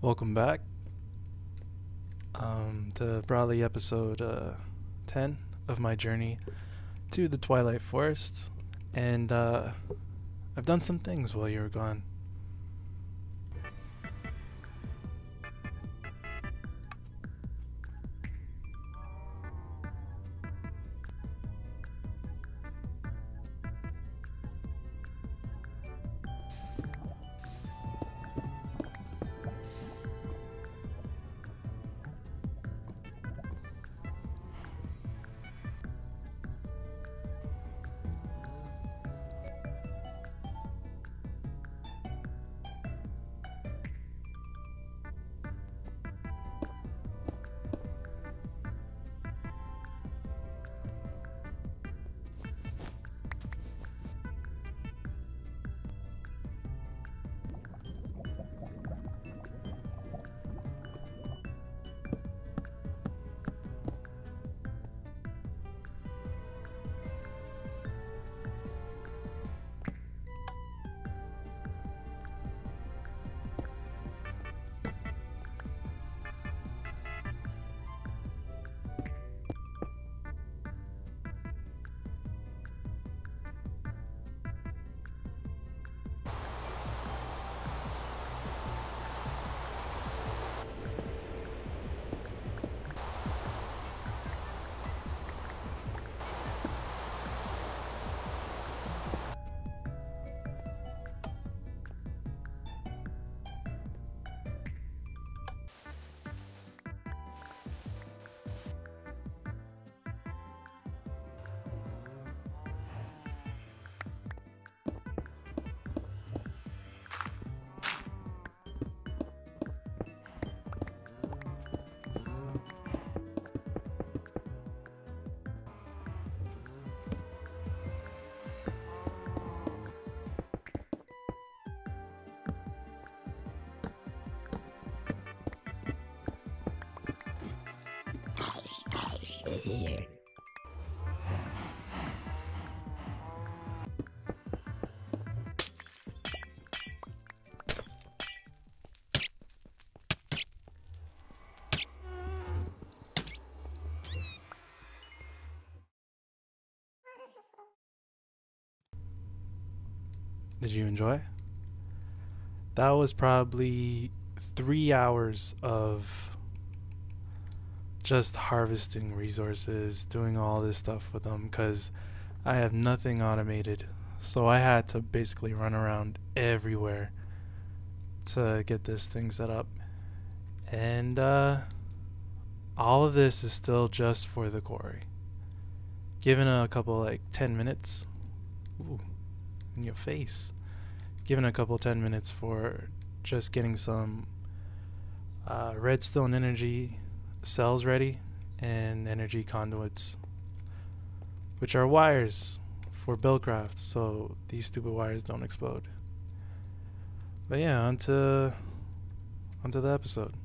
Welcome back to probably episode 10 of my journey to the Twilight Forest, and I've done some things while you were gone. Here. Did you enjoy? That was probably 3 hours of just harvesting resources, doing all this stuff with them, because I have nothing automated. So I had to basically run around everywhere to get this thing set up. And all of this is still just for the quarry. Given a couple, like 10 minutes, ooh, in your face. Given a couple 10 minutes for just getting some redstone energy cells ready and energy conduits, which are wires for buildcraft, so these stupid wires don't explode. But yeah, onto the episode.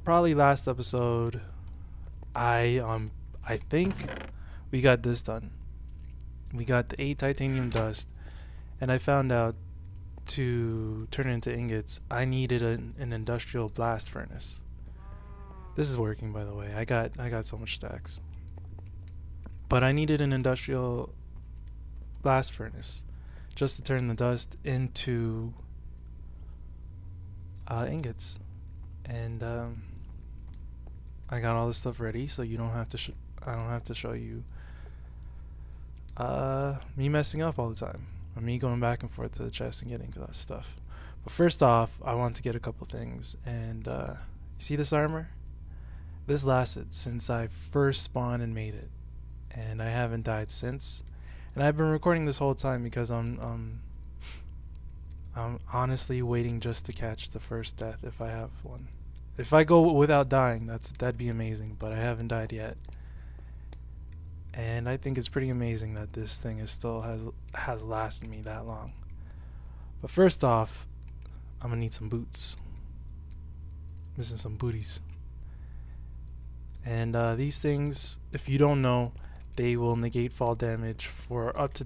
Probably last episode, I think we got this done. We got the 8 titanium dust, and I found out to turn it into ingots, I needed an industrial blast furnace. This is working, by the way. I got so much stacks. But I needed an industrial blast furnace just to turn the dust into ingots. And I got all this stuff ready, so you don't have to I don't have to show you me messing up all the time, or me going back and forth to the chest and getting that stuff. But first off, I want to get a couple things, and you see this armor? This lasted since I first spawned and made it, and I haven't died since. And I've been recording this whole time because I'm honestly waiting just to catch the first death if I have one. If I go without dying, that'd be amazing, but I haven't died yet. And I think it's pretty amazing that this thing is still has lasted me that long. But first off, I'm gonna need some boots. Missing some booties. And these things, if you don't know, they will negate fall damage for up to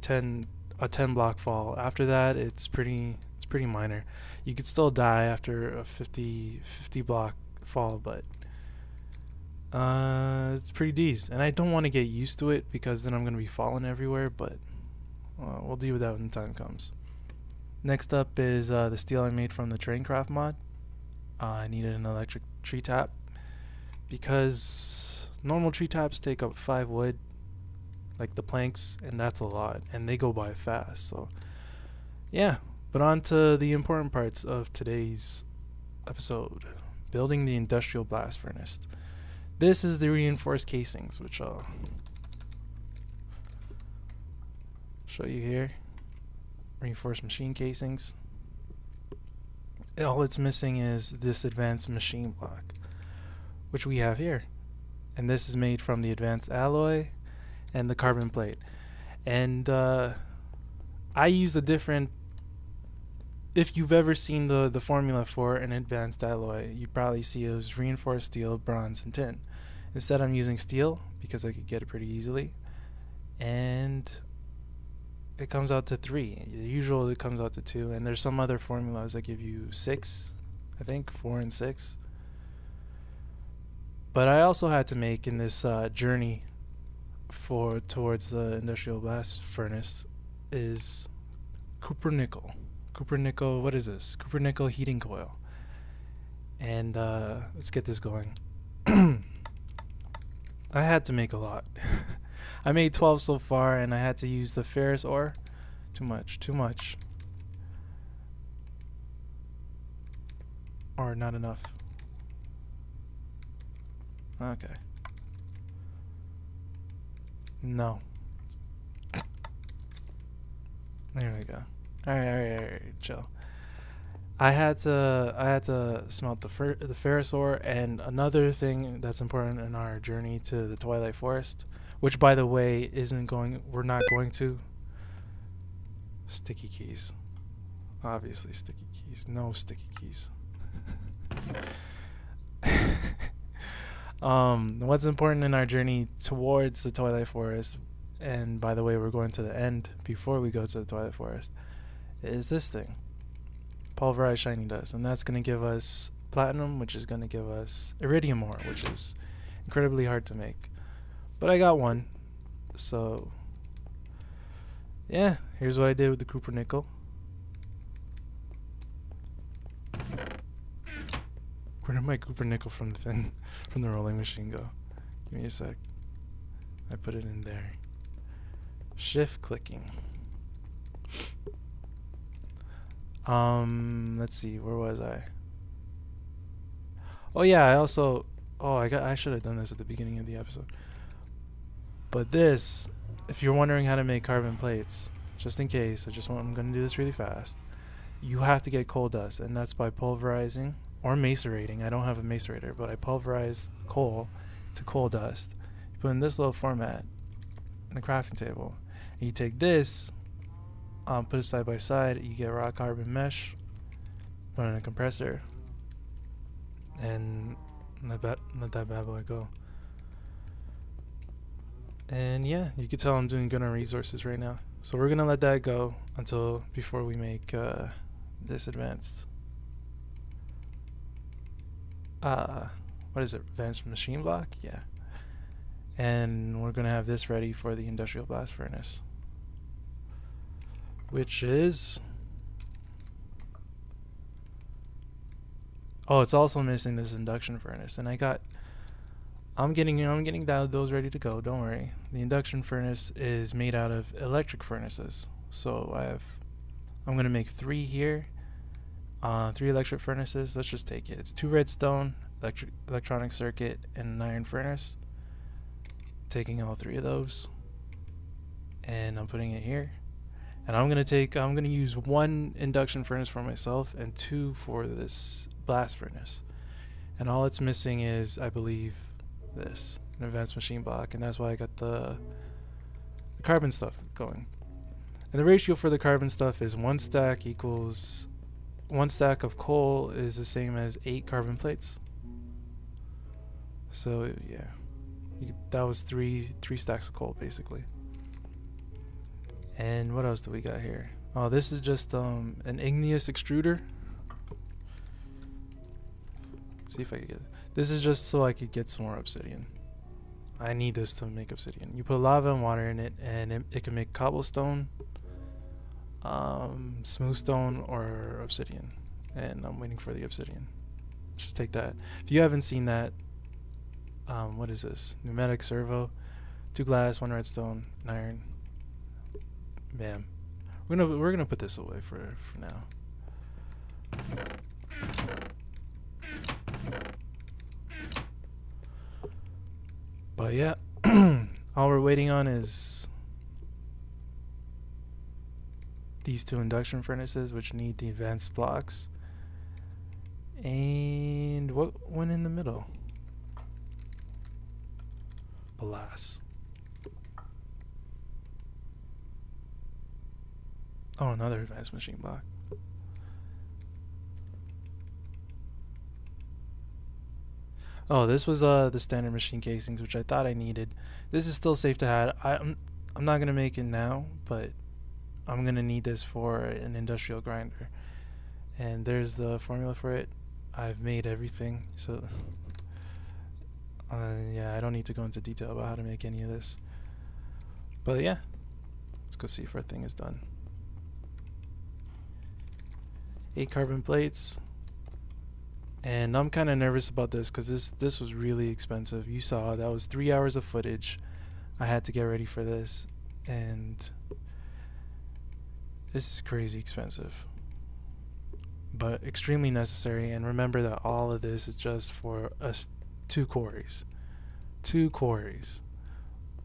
a 10 block fall. After that, it's pretty It's pretty minor. You could still die after a 50 block fall, but it's pretty decent. And I don't want to get used to it because then I'm going to be falling everywhere, but we'll deal with that when the time comes. Next up is the steel I made from the Traincraft mod. I needed an electric tree tap because normal tree taps take up 5 wood, like the planks, and that's a lot, and they go by fast. So yeah, but on to the important parts of today's episode: building the industrial blast furnace. This is the reinforced casings, which I'll show you here. Reinforced machine casings. All it's missing is this advanced machine block, which we have here, and this is made from the advanced alloy and the carbon plate. And I use a different, if you've ever seen the formula for an advanced alloy, you probably see it was reinforced steel, bronze, and tin. Instead I'm using steel because I could get it pretty easily, and it comes out to 3. Usually it comes out to 2, and there's some other formulas that give you 6, I think 4 and 6. But I also had to make in this journey towards the industrial blast furnace is copper nickel. Copper nickel, what is this? Copper nickel heating coil. And let's get this going. I had to make a lot. I made 12 so far, and I had to use the ferrous ore. Too much. Or not enough. Okay. No. There we go. Alright, chill. I had to smelt the ferrous ore, and another thing that's important in our journey to the Twilight Forest, which by the way we're not going to. Sticky keys. Obviously sticky keys. No sticky keys. What's important in our journey towards the Twilight Forest, and by the way we're going to the end before we go to the Twilight Forest, is this thing. Pulverized shiny dust, and that's going to give us platinum, which is going to give us iridium ore, which is incredibly hard to make. But I got one, so yeah, here's what I did with the copper nickel. Where did my copper nickel from the thing, from the rolling machine go? Give me a sec. I put it in there. Shift clicking. Let's see, where was I? Oh yeah, I should have done this at the beginning of the episode. But this, if you're wondering how to make carbon plates, just in case, I'm gonna do this really fast. You have to get coal dust, and that's by pulverizing or macerating. I don't have a macerator, but I pulverize coal to coal dust. You put in this little format in the crafting table, and you take this, put it side by side, you get raw carbon mesh, put it in a compressor, and let that bad boy go. And yeah, you can tell I'm doing good on resources right now. So we're gonna let that go before we make this advanced what is it, advanced machine block? Yeah. And we're gonna have this ready for the industrial blast furnace, which is, oh, it's also missing this induction furnace, and I'm getting those ready to go, don't worry. The induction furnace is made out of electric furnaces, so I'm gonna make 3 here, 3 electric furnaces. Let's just take it. It's 2 redstone, electronic circuit, and an iron furnace. Taking all 3 of those, and I'm putting it here. And I'm gonna use 1 induction furnace for myself and 2 for this blast furnace. And all it's missing is, I believe, this, an advanced machine block, and that's why I got the carbon stuff going. And the ratio for the carbon stuff is 1 stack equals 1 stack of coal is the same as 8 carbon plates. So yeah, that was 3 stacks of coal basically. And what else do we got here? Oh, this is just an Igneous Extruder. Let's see if I can get it. This is just so I could get some more obsidian. I need this to make obsidian. You put lava and water in it, and it can make cobblestone, smooth stone, or obsidian. And I'm waiting for the obsidian. Let's just take that. If you haven't seen that, what is this? Pneumatic servo, 2 glass, 1 redstone, an iron. Bam. We're gonna put this away for now. But yeah, all we're waiting on is these 2 induction furnaces, which need the advanced blocks. And what went in the middle? Alas. Oh, another advanced machine block. Oh, this was the standard machine casings, which I thought I needed. This is still safe to have. I'm not gonna make it now, but I'm gonna need this for an industrial grinder. And there's the formula for it. I've made everything, so yeah, I don't need to go into detail about how to make any of this. But yeah, let's go see if our thing is done. 8 carbon plates. And I'm kind of nervous about this because this was really expensive. You saw that was 3 hours of footage I had to get ready for this, and this is crazy expensive, but extremely necessary. And remember that all of this is just for us 2 quarries.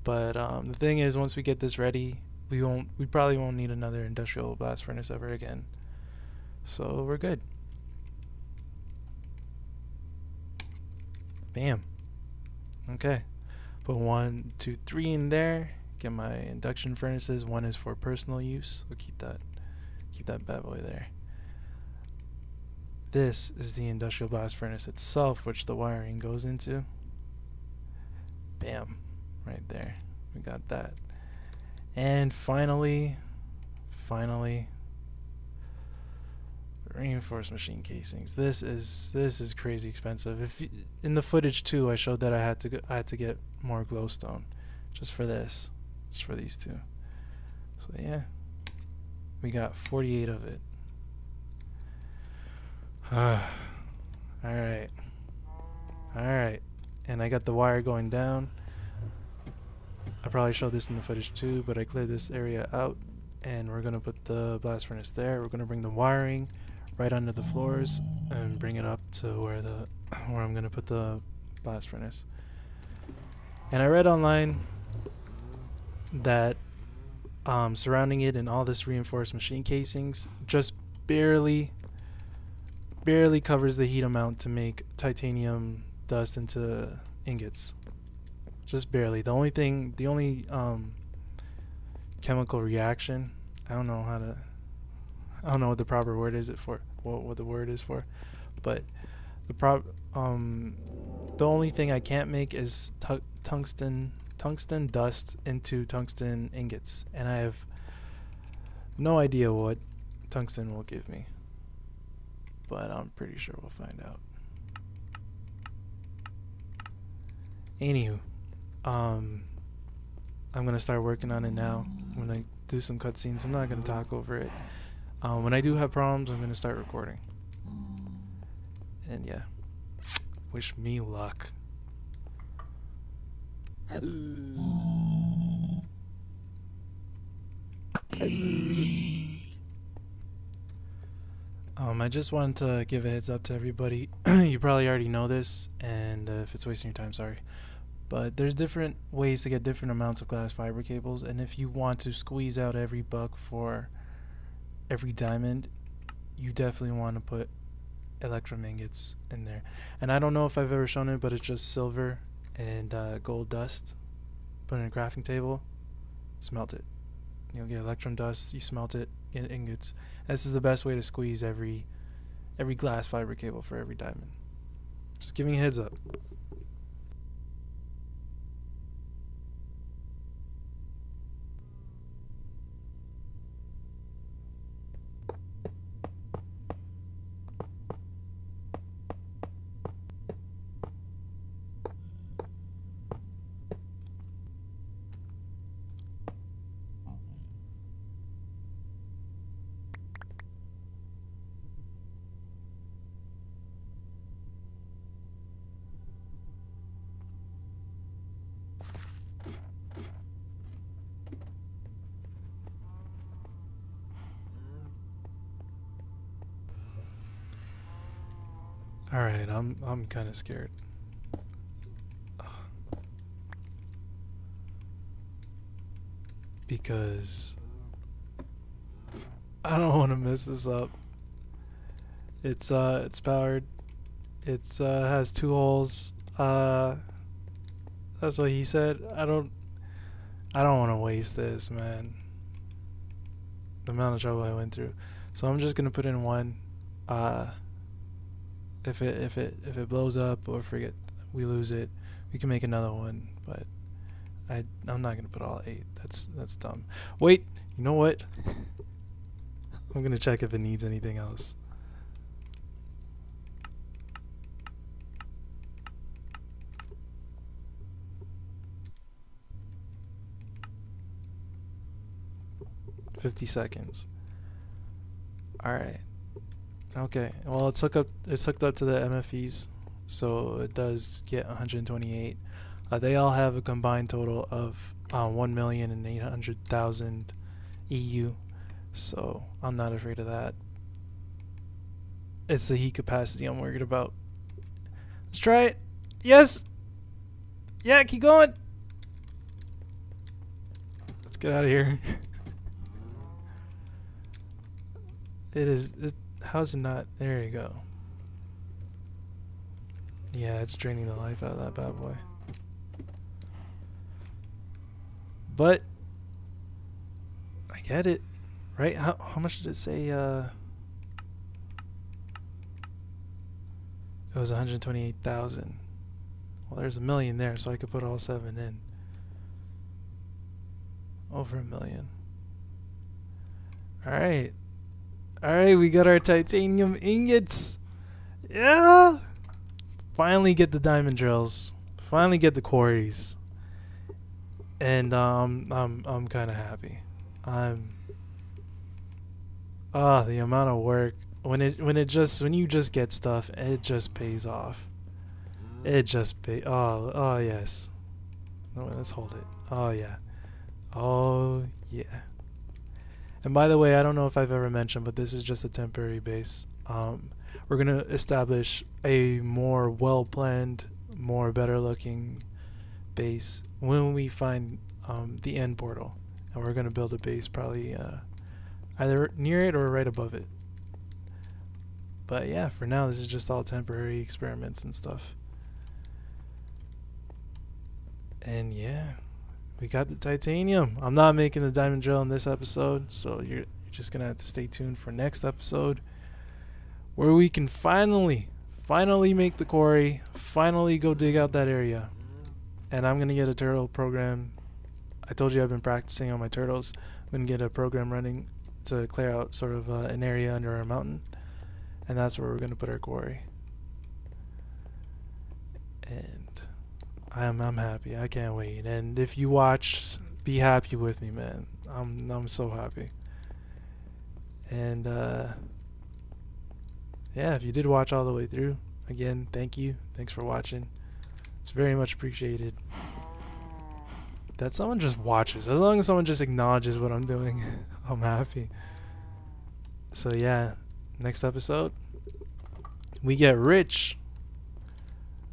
But the thing is, once we get this ready, we probably won't need another industrial blast furnace ever again. So we're good. Bam. Okay. Put 1, 2, 3 in there. Get my induction furnaces. 1 is for personal use. We'll keep that bad boy there. This is the industrial blast furnace itself, which the wiring goes into. Bam. Right there. We got that. And finally, reinforced machine casings. This is crazy expensive. If in the footage too, I showed that I had to get more glowstone, just for this, just for these 2. So yeah, we got 48 of it. All right, and I got the wire going down. I probably showed this in the footage too, but I cleared this area out, and we're gonna put the blast furnace there. We're gonna bring the wiring right under the floors and bring it up to where I'm gonna put the blast furnace. And I read online that surrounding it and all this reinforced machine casings just barely covers the heat amount to make titanium dust into ingots. Just barely. The only chemical reaction, I don't know what the proper word is what the word is for, but the only thing I can't make is tungsten dust into tungsten ingots, and I have no idea what tungsten will give me, but I'm pretty sure we'll find out. Anywho, I'm gonna start working on it now. I'm gonna do some cutscenes. I'm not gonna talk over it. When I do have problems, I'm gonna start recording. And yeah, wish me luck. I just wanted to give a heads up to everybody. You probably already know this, and if it's wasting your time, sorry. But there's different ways to get different amounts of glass fiber cables, and if you want to squeeze out every buck for every diamond, you definitely want to put electrum ingots in there. And I don't know if I've ever shown it, but it's just silver and gold dust. Put it in a crafting table, smelt it. You'll get electrum dust, you smelt it, get ingots. This is the best way to squeeze every glass fiber cable for every diamond. Just giving a heads up. Alright, I'm kinda scared. Because I don't wanna mess this up. It's powered. It's has 2 holes. That's what he said. I don't wanna waste this, man. The amount of trouble I went through. So I'm just gonna put in 1. If it blows up or we lose it, we can make another one, but I'm not gonna put all 8. That's dumb. Wait, you know what? I'm gonna check if it needs anything else. $50 seconds. Alright. Okay. Well, it's hooked up to the MFEs, so it does get 128. They all have a combined total of 1,800,000 EU, so I'm not afraid of that. It's the heat capacity I'm worried about. Let's try it. Yes. Yeah, keep going. Let's get out of here. How's it not? There you go. Yeah, it's draining the life out of that bad boy. But I get it, right? How much did it say? It was 128,000. Well, there's a million there, so I could put all 7 in. Over a million. All right. Alright, we got our titanium ingots. Yeah! Finally get the diamond drills. Finally get the quarries. And I'm kind of happy. The amount of work when you just get stuff, it just pays off. It just oh yes. No, let's hold it. Oh yeah. Oh yeah. And by the way, I don't know if I've ever mentioned, but this is just a temporary base. We're going to establish a more well-planned, more better-looking base when we find the end portal. And we're going to build a base probably either near it or right above it. But yeah, for now, this is just all temporary experiments and stuff. And yeah. We got the titanium. I'm not making the diamond drill in this episode, so you're just gonna have to stay tuned for next episode, where we can finally make the quarry, finally go dig out that area. And I'm gonna get a turtle program. I told you I've been practicing on my turtles. I'm gonna get a program running to clear out sort of an area under our mountain, and that's where we're gonna put our quarry. And I'm happy. I can't wait. And if you watch, be happy with me, man. I'm so happy. And yeah, if you did watch all the way through, again, thank you. Thanks for watching. It's very much appreciated. That someone just watches. As long as someone just acknowledges what I'm doing, I'm happy. So yeah, next episode, we get rich.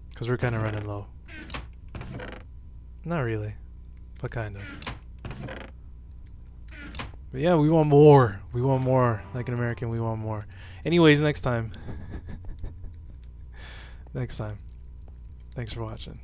Because we're kind of running low. Not really, but kind of. But yeah, we want more. We want more. Like an American, we want more. Anyways, next time. Next time. Thanks for watching.